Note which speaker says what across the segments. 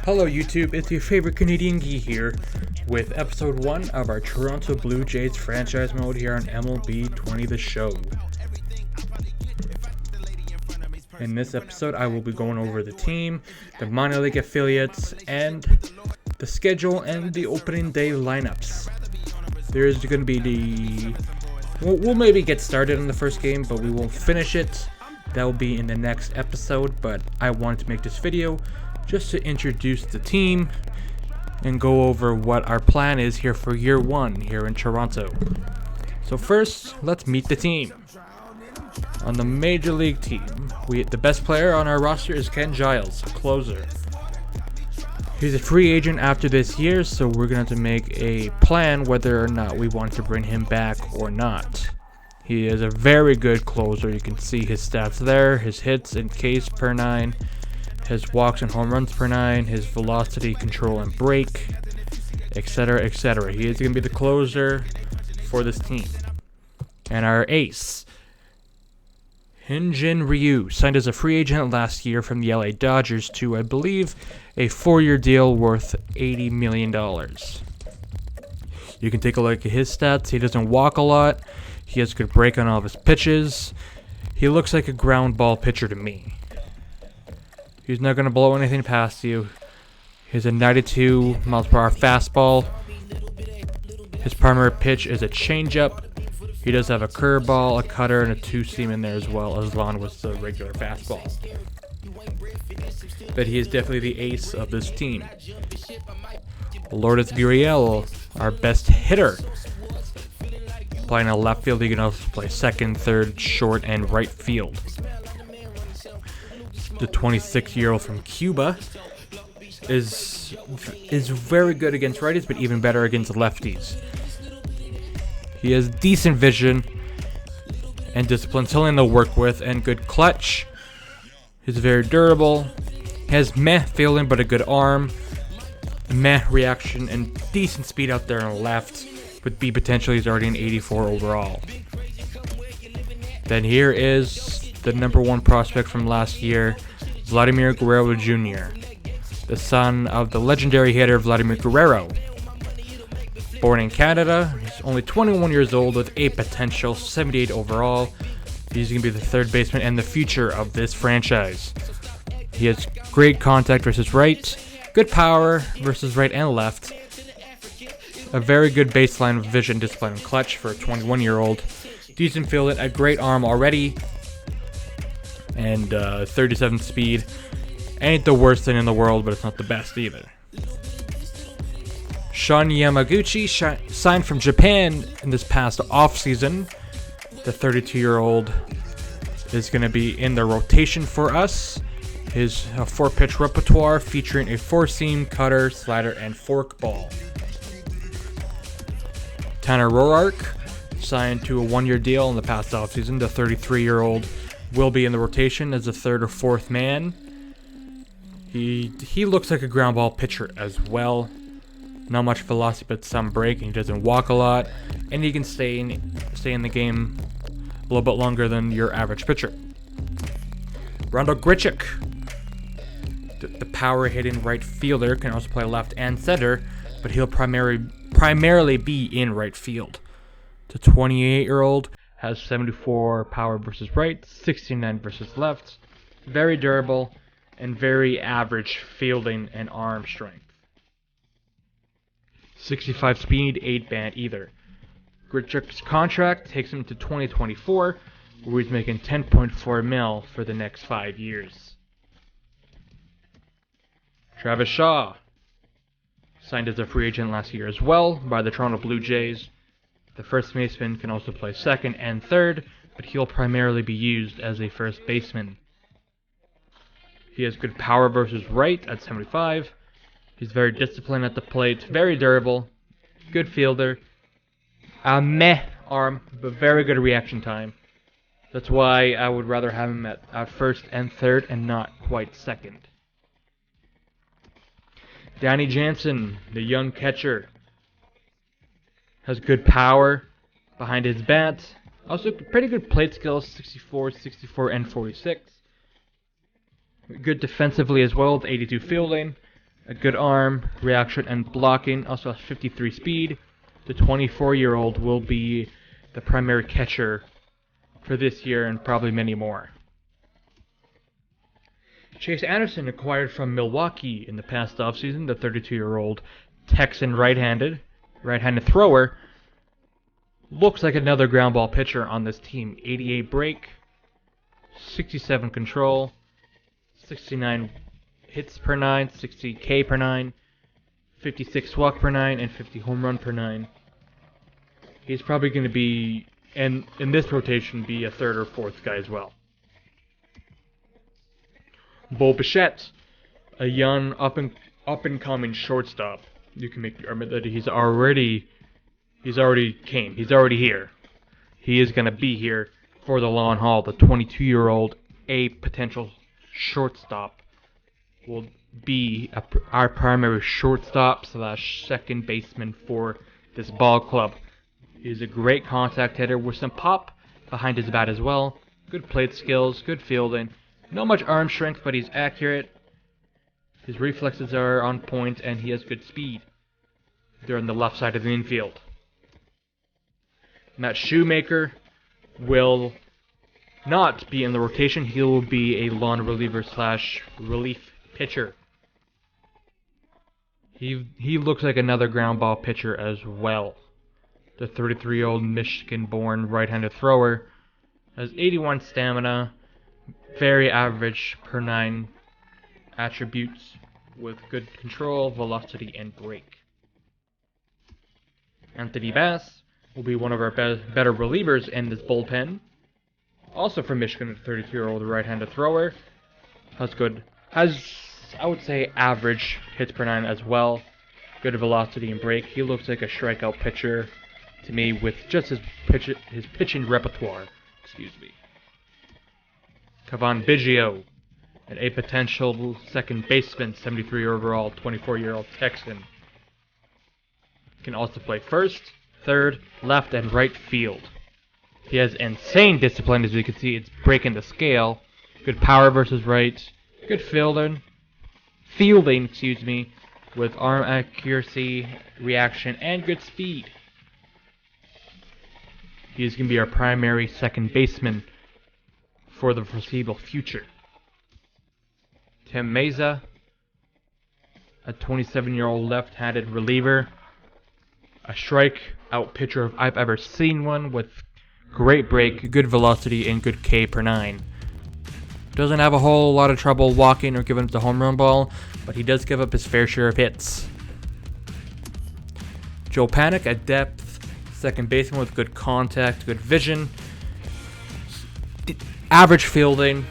Speaker 1: Hello YouTube, it's your favorite Canadian Gee here with episode 1 of our Toronto Blue Jays franchise mode here on MLB 20 The Show. In this episode I will be going over the team, the minor league affiliates, and the schedule and the opening day lineups. There's going to be we'll maybe get started in the first game, but we won't finish it. That will be in the next episode, but I wanted to make this video just to introduce the team and go over what our plan is here for year 1 here in Toronto. So first, let's meet the team. On the Major League team, the best player on our roster is Ken Giles, a closer. He's a free agent after this year, so we're going to have to make a plan whether or not we want to bring him back or not. He is a very good closer. You can see his stats there, his hits and Ks per 9. His walks and home runs per 9, his velocity, control, and break, etc., etc. He is going to be the closer for this team. And our ace, Hyun-Jin Ryu, signed as a free agent last year from the LA Dodgers to, I believe, a 4-year deal worth $80 million. You can take a look at his stats. He doesn't walk a lot. He has good break on all of his pitches. He looks like a ground ball pitcher to me. He's not going to blow anything past you. He has a 92 miles per hour fastball. His primary pitch is a changeup. He does have a curveball, a cutter, and a two-seam in there as well, as long as the regular fastball. But he is definitely the ace of this team. Lourdes Gurriel, our best hitter. Playing a left field, he can also play second, third, short, and right field. The 26-year-old from Cuba is very good against righties, but even better against lefties. He has decent vision and discipline, something to work with, and good clutch. He's very durable. Has meh fielding, but a good arm. Meh reaction and decent speed out there on the left. With B potential, he's already an 84 overall. Then here is the number 1 prospect from last year, Vladimir Guerrero Jr., the son of the legendary hitter Vladimir Guerrero. Born in Canada, he's only 21 years old with A potential, 78 overall. He's going to be the third baseman and the future of this franchise. He has great contact versus right, good power versus right and left, a very good baseline vision, discipline, and clutch for a 21-year-old. Decent fielding, a great arm already, and 37 speed. Ain't the worst thing in the world, but it's not the best either. Shun Yamaguchi signed from Japan in this past offseason. The 32-year-old is going to be in the rotation for us. His 4-pitch repertoire featuring a 4-seam, cutter, slider, and forkball. Tanner Roark signed to a 1-year deal in the past offseason. The 33-year-old will be in the rotation as a 3rd or 4th man. He looks like a ground ball pitcher as well. Not much velocity, but some break. And he doesn't walk a lot, and he can stay in the game a little bit longer than your average pitcher. Randall Grichuk, the power hitting right fielder, can also play left and center, but he'll primarily be in right field. The 28-year-old has 74 power versus right, 69 versus left, very durable, and very average fielding and arm strength. 65 speed, 8 band either. Grichuk's contract takes him to 2024, where he's making $10.4 million for the next 5 years. Travis Shaw signed as a free agent last year as well by the Toronto Blue Jays. The first baseman can also play second and third, but he'll primarily be used as a first baseman. He has good power versus right at 75. He's very disciplined at the plate, very durable, good fielder. A meh arm, but very good reaction time. That's why I would rather have him at first and third and not quite second. Danny Jansen, the young catcher, has good power behind his bat. Also pretty good plate skills, 64, 64, and 46. Good defensively as well with 82 fielding. a good arm, reaction, and blocking. Also has 53 speed. The 24-year-old will be the primary catcher for this year and probably many more. Chase Anderson, acquired from Milwaukee in the past offseason, the 32-year-old Texan right-handed thrower, looks like another ground ball pitcher on this team. 88 break, 67 control, 69 hits per 9, 60 K per 9, 56 walk per 9, and 50 home run per 9. He's probably going to be, and in this rotation, be a third or fourth guy as well. Bo Bichette, a young up and coming shortstop. You can make the argument that he's already here. He is going to be here for the long haul. The 22-year-old, a potential shortstop, will be our primary shortstop / second baseman for this ball club. He's a great contact hitter with some pop behind his bat as well. Good plate skills, good fielding. Not much arm strength, but he's accurate. His reflexes are on point, and he has good speed. They're on the left side of the infield. Matt Shoemaker will not be in the rotation. He will be a lone reliever / relief pitcher. He looks like another ground ball pitcher as well. The 33-year-old Michigan-born right-handed thrower has 81 stamina, very average per 9 attributes with good control, velocity, and break. Anthony Bass will be one of our better relievers in this bullpen. Also from Michigan, the 32-year-old right-handed thrower has I would say average hits per 9 as well. Good velocity and break. He looks like a strikeout pitcher to me with just his pitching repertoire. Cavan Biggio, a potential second baseman, 73 overall, 24-year-old Texan. Can also play first, third, left, and right field. He has insane discipline, as you can see. It's breaking the scale. Good power versus right. Good fielding, with arm accuracy, reaction, and good speed. He is going to be our primary second baseman for the foreseeable future. Tim Meza, a 27-year-old left-handed reliever, a strikeout pitcher if I've ever seen one, with great break, good velocity, and good K per 9. Doesn't have a whole lot of trouble walking or giving up the home run ball, but he does give up his fair share of hits. Joe Panik, a depth second baseman with good contact, good vision, average fielding,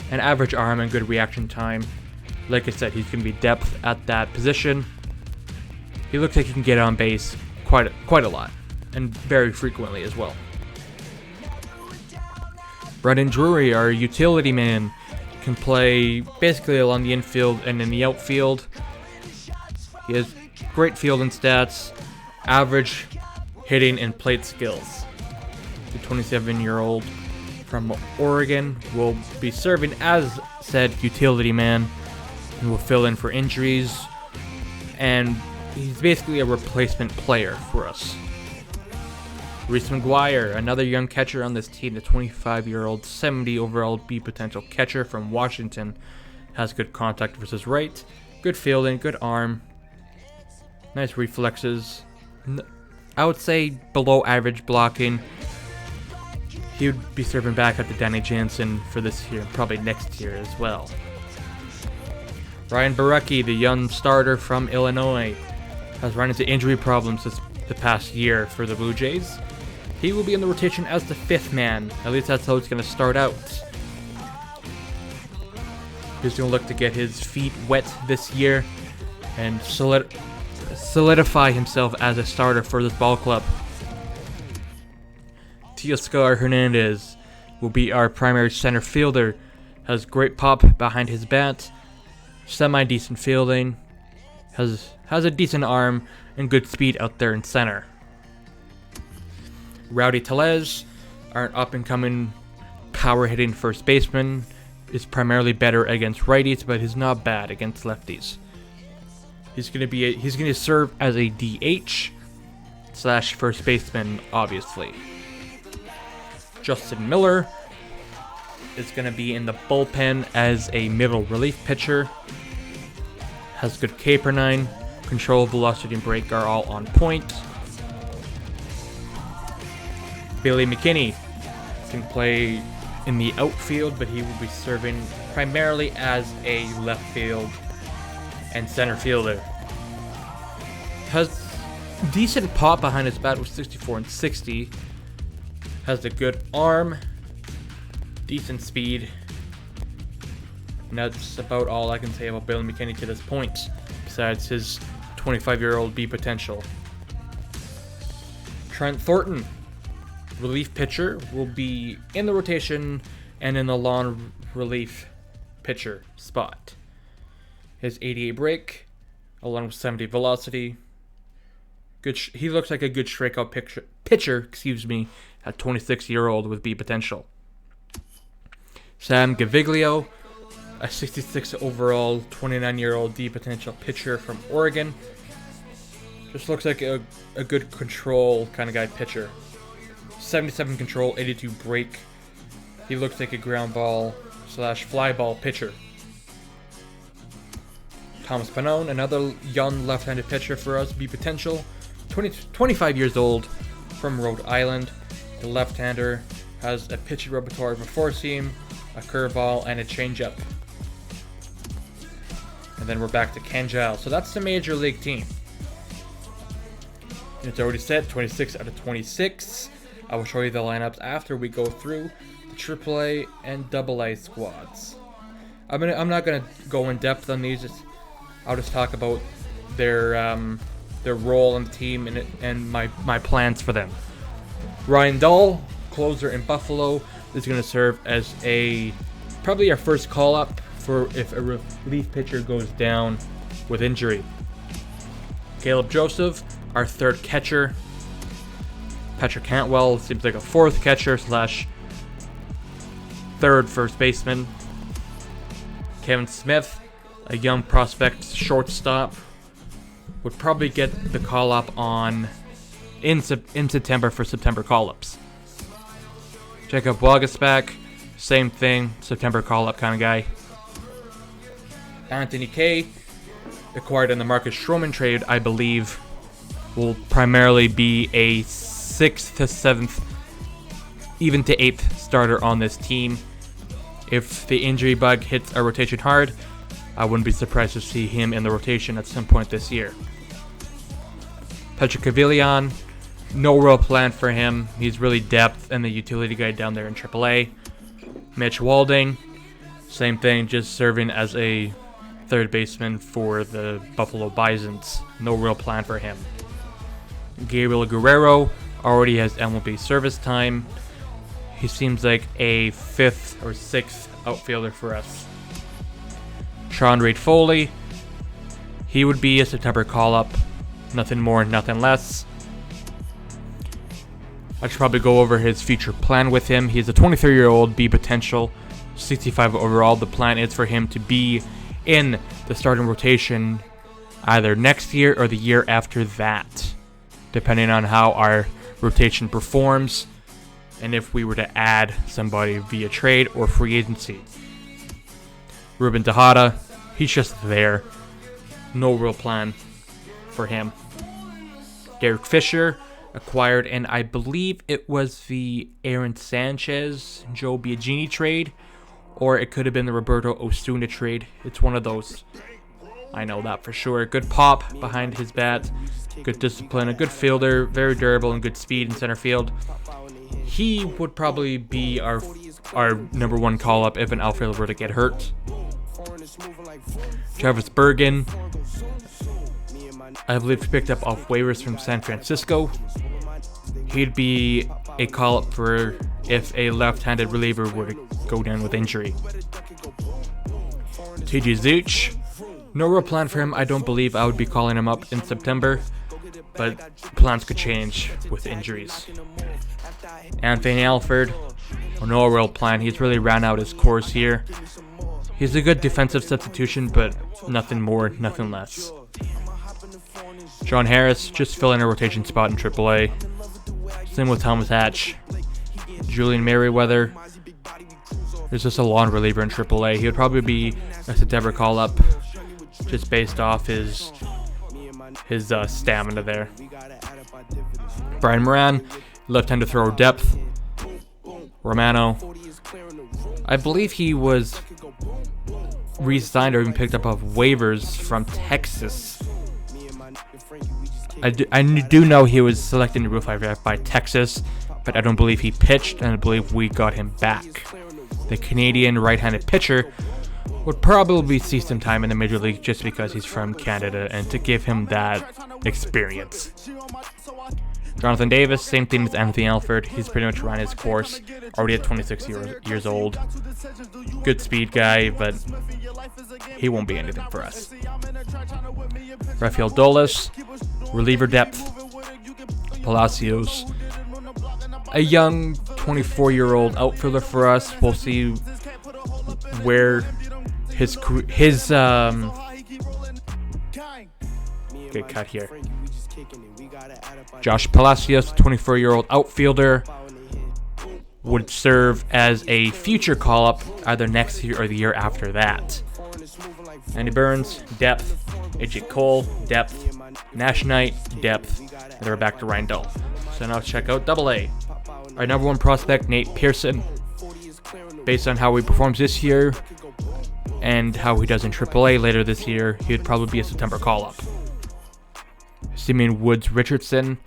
Speaker 1: and average arm and good reaction time. Like I said, he's going to be depth at that position. He looks like he can get on base quite a lot, and very frequently as well. Brendan Drury, our utility man, can play basically along the infield and in the outfield. He has great fielding stats, average hitting and plate skills. The 27-year-old from Oregon will be serving as said utility man and will fill in for injuries, and he's basically a replacement player for us. Reese McGuire, another young catcher on this team, the 25-year-old 70 overall B potential catcher from Washington, has good contact versus right, good fielding, good arm, nice reflexes. I would say below average blocking. He would be serving back at the Danny Jansen for this year, probably next year as well. Ryan Barecki, the young starter from Illinois, has run into injury problems the past year for the Blue Jays. He will be in the rotation as the fifth man. At least that's how it's going to start out. He's going to look to get his feet wet this year and solidify himself as a starter for this ball club. Teoscar Hernandez will be our primary center fielder. Has great pop behind his bat, semi-decent fielding, has a decent arm, and good speed out there in center. Rowdy Tellez, our up-and-coming power-hitting first baseman, is primarily better against righties, but is not bad against lefties. He's gonna serve as a DH slash first baseman, obviously. Justin Miller is gonna be in the bullpen as a middle relief pitcher. Has good K/9, control, velocity, and break are all on point. Billy McKinney can play in the outfield, but he will be serving primarily as a left field and center fielder. Has decent pop behind his bat with 64 and 60. Has a good arm, decent speed. And that's about all I can say about Billy McKinney to this point, besides his 25-year-old B potential. Trent Thornton, relief pitcher, will be in the rotation and in the long relief pitcher spot. His 88 break, along with 70 velocity. He looks like a good strikeout pitcher, at 26-year-old with B potential. Sam Gaviglio, a 66 overall, 29-year-old D potential pitcher from Oregon. Just looks like a good control kind of guy pitcher. 77 control, 82 break. He looks like a ground ball slash fly ball pitcher. Thomas Pannone, another young left-handed pitcher for us, B potential. 25 years old, from Rhode Island. The left-hander has a pitching repertoire of a four-seam, a curveball, and a changeup. And then we're back to Ken Giles. So that's the major league team. It's already set, 26 out of 26. I will show you the lineups after we go through the AAA and AA squads. I'm not gonna go in depth on these. I'll just talk about their role in the team and my plans for them. Ryan Dahl, closer in Buffalo, is going to serve as probably our first call up for if a relief pitcher goes down with injury. Caleb Joseph, our third catcher. Patrick Cantwell seems like a fourth catcher slash third first baseman. Kevin Smith, a young prospect shortstop, would probably get the call up in September for September call-ups. Jacob Wagaspak, same thing, September call-up kind of guy. Anthony Kay, acquired in the Marcus Stroman trade, I believe, will primarily be a 6th to 7th, even to 8th starter on this team. If the injury bug hits our rotation hard, I wouldn't be surprised to see him in the rotation at some point this year. Patrick Cavillon, no real plan for him. He's really depth and the utility guy down there in AAA. Mitch Walding, same thing, just serving as a third baseman for the Buffalo Bisons. No real plan for him. Gabriel Guerrero already has MLB service time. He seems like a 5th or 6th outfielder for us. Sean Reid Foley, he would be a September call-up. Nothing more, nothing less. I should probably go over his future plan with him. He's a 23-year-old B potential, 65 overall. The plan is for him to be in the starting rotation either next year or the year after that, depending on how our rotation performs and if we were to add somebody via trade or free agency. Ruben Tejada, he's just there. No real plan for him. Derek Fisher, acquired in, I believe it was the Aaron Sanchez, Joe Biagini trade, or it could have been the Roberto Osuna trade. It's one of those. I know that for sure. Good pop behind his bat, good discipline, a good fielder, very durable and good speed in center field. He would probably be our number one call-up if an outfielder were to get hurt. Travis Bergen, I believe he picked up off waivers from San Francisco. He'd be a call-up for if a left-handed reliever were to go down with injury. TJ Zuch, no real plan for him. I don't believe I would be calling him up in September, but plans could change with injuries. Anthony Alford, no real plan. He's really ran out his course here. He's a good defensive substitution, but nothing more, nothing less. John Harris, just filling a rotation spot in AAA. Same with Thomas Hatch. Julian Merriweather. There's just a long reliever in AAA. He would probably be a September call-up, just based off his stamina there. Brian Moran, left-handed thrower depth. Romano. I believe he was re-signed or even picked up off waivers from Texas. I do know he was selected in the Rule 5 draft by Texas, but I don't believe he pitched, and I believe we got him back. The Canadian right-handed pitcher would probably see some time in the Major League just because he's from Canada and to give him that experience. Jonathan Davis, same thing as Anthony Alford. He's pretty much run his course, already at 26 years old. Good speed guy, but he won't be anything for us. Rafael Dolis, reliever depth. Palacios, a young 24-year-old outfielder for us. We'll see where his get cut here. Josh Palacios, 24-year-old outfielder, would serve as a future call-up either next year or the year after that. Andy Burns, depth. AJ Cole, depth. Nash Knight, depth. And then we're back to Ryan Dahl. So now let's check out AA. Our number one prospect, Nate Pearson. Based on how he performs this year and how he does in AAA later this year, he would probably be a September call-up. Simeon Woods Richardson,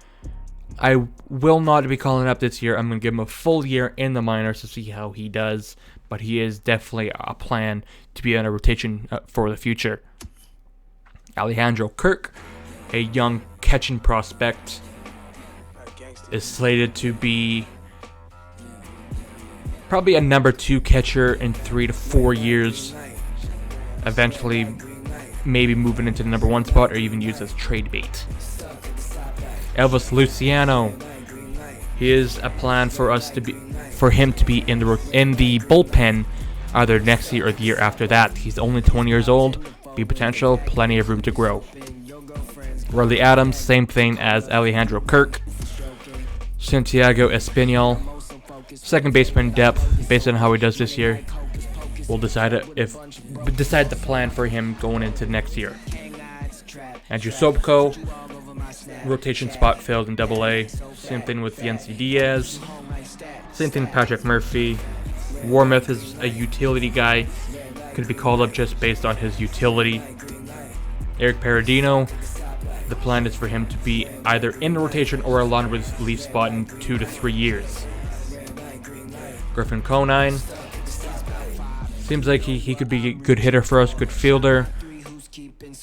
Speaker 1: I will not be calling up this year. I'm going to give him a full year in the minors to see how he does, but he is definitely a plan to be on a rotation for the future. Alejandro Kirk, a young catching prospect, is slated to be probably a number 2 catcher in 3 to 4 years. Eventually, maybe moving into the number 1 spot or even used as trade bait. Elvis Luciano, he is a plan for him to be in the bullpen either next year or the year after that. He's only 20 years old, be potential, plenty of room to grow. Riley Adams, same thing as Alejandro Kirk. Santiago Espinal, second baseman depth. Based on how he does this year, we'll decide the plan for him going into next year. Andrew Sobko, rotation spot filled in AA. Same thing with Yency Diaz. Same thing with Patrick Murphy. Warmouth is a utility guy. Could be called up just based on his utility. Eric Paradino, the plan is for him to be either in the rotation or a long relief spot in 2 to 3 years. Griffin Conine, seems like he could be a good hitter for us, good fielder.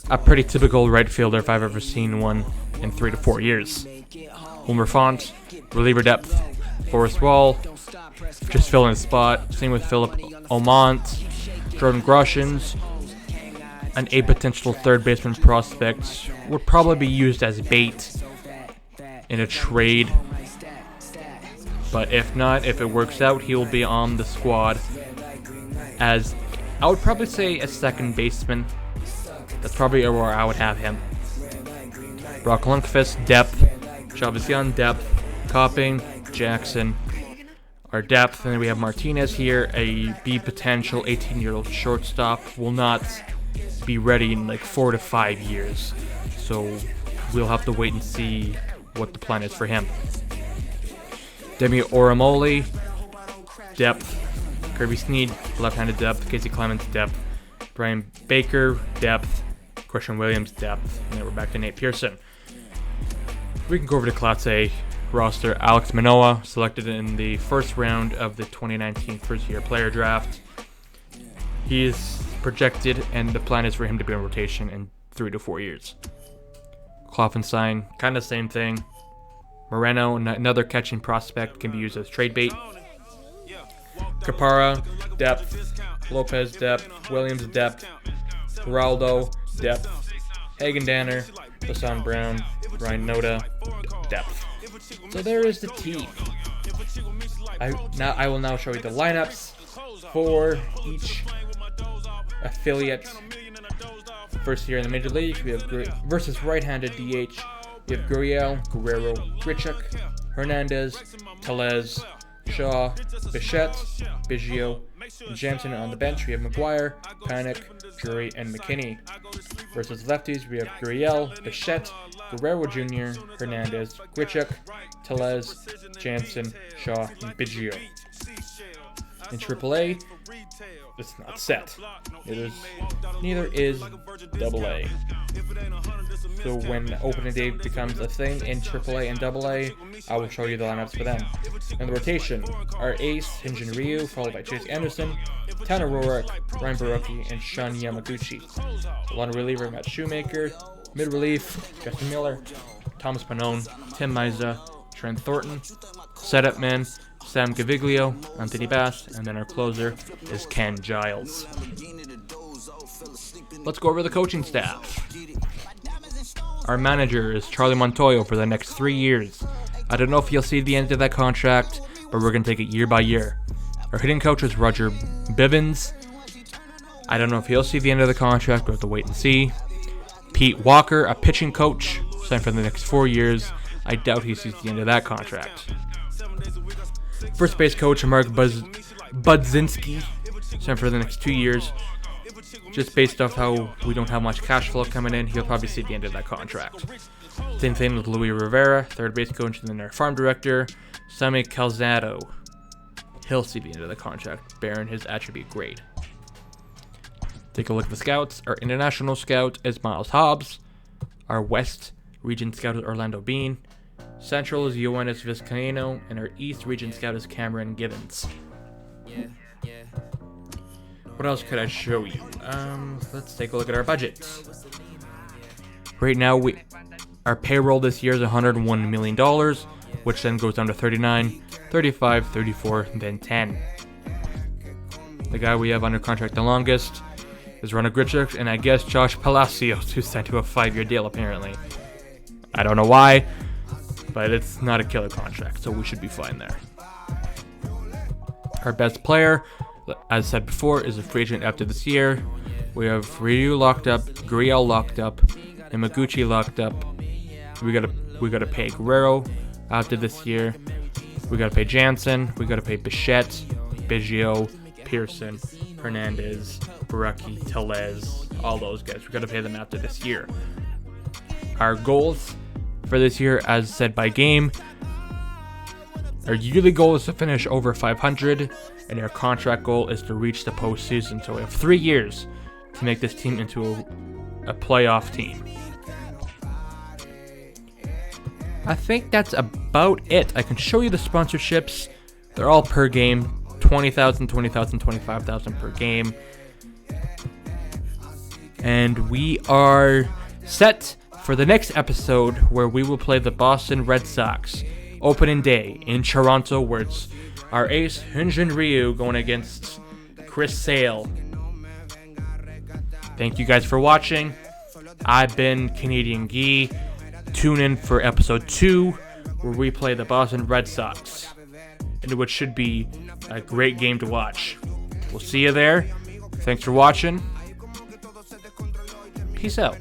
Speaker 1: A pretty typical right fielder if I've ever seen one in 3 to 4 years. Homer Font, reliever depth. Forrest Wall, just filling the spot. Same with Philip Omont. Jordan Groshans, a potential third baseman prospect, would probably be used as bait in a trade. But if not, if it works out, he will be on the squad as, I would probably say, a second baseman. That's probably where I would have him. Brock Lundqvist, depth. Chavez Young, depth. Copping, Jackson, our depth. And then we have Martinez here, a B potential 18-year-old shortstop. Will not be ready in like 4 to 5 years. So we'll have to wait and see what the plan is for him. Demi Oramoli, depth. Kirby Sneed, left-handed depth. Casey Clemens, depth. Brian Baker, depth. Christian Williams, depth. And then we're back to Nate Pearson. We can go over to Class A roster. Alex Manoah, selected in the first round of the 2019 first-year player draft. He is projected, and the plan is for him to be in rotation in 3 to 4 years. Kloffenstein, kind of same thing. Moreno, another catching prospect, can be used as trade bait. Capara, depth. Lopez, depth. Williams, depth. Geraldo, depth. Hagen Danner, Hassan Brown, Ryan Noda, depth. So there is the team. I will now show you the lineups for each affiliate first year in the major leagues, we have versus right-handed DH. We have Gurriel, Guerrero, Grichuk, Hernandez, Tellez, Shaw, Bichette, Biggio, and Jansen. On the bench, we have McGuire, Panik, Drury, and McKinney. Versus lefties, we have Gurriel, Bichette, Guerrero Jr., Hernandez, Grichuk, Tellez, Jansen, Shaw, and Biggio. In AAA, it's not set. Neither is AA. So when opening day becomes a thing in AAA and AA, I will show you the lineups for them. In the rotation, our ace, Hyunjin Ryu, followed by Chase Anderson, Tanner Roark, Ryan Baroki, and Shun Yamaguchi. One reliever, Matt Shoemaker. Mid relief, Justin Miller, Thomas Pannone, Tim Maiza, Trent Thornton. Setup man, Sam Gaviglio, Anthony Bass, and then our closer is Ken Giles. Let's go over the coaching staff. Our manager is Charlie Montoyo for the next 3 years. I don't know if you'll see the end of that contract, but we're going to take it year by year. Our hitting coach is Roger Bivens. I don't know if he'll see the end of the contract, we'll have to wait and see. Pete Walker, a pitching coach, signed for the next 4 years. I doubt he sees the end of that contract. First base coach, Mark Budzinski, signed for the next 2 years. Just based off how we don't have much cash flow coming in, he'll probably see the end of that contract. Same thing with Louis Rivera, third base coach, and then our farm director, Sammy Calzado. He'll see the end of the contract, bearing his attribute grade. Take a look at the scouts. Our international scout is Miles Hobbs. Our West region scout is Orlando Bean. Central is Ioannis Vizcaino, and our East region scout is Cameron Givens. What else could I show you? Let's take a look at our budget. Right now, our payroll this year is $101 million, which then goes down to 39, 35, 34, and then 10. The guy we have under contract the longest is Ronald Grichuk, and I guess Josh Palacios, who's signed to a 5-year deal apparently. I don't know why, but it's not a killer contract, so we should be fine there. Our best player, as said before, is a free agent after this year. We have Ryu locked up, Gurriel locked up, and Yamaguchi locked up. We gotta pay Guerrero after this year. We gotta pay Jansen. We gotta pay Bichette, Biggio, Pearson, Hernandez, Baraki, Tellez, all those guys. We gotta pay them after this year. Our goals for this year, as said by Game, our yearly goal is to finish over 500, and our contract goal is to reach the postseason. So we have 3 years to make this team into a playoff team. I think that's about it. I can show you the sponsorships. They're all per game. 20,000, 20,000, 25,000 per game. And we are set for the next episode, where we will play the Boston Red Sox opening day in Toronto, where it's our ace Hyunjin Ryu going against Chris Sale. Thank you guys for watching. I've been Canadian Guy. Tune in for episode 2, where we play the Boston Red Sox, and which should be a great game to watch. We'll see you there. Thanks for watching. Peace out.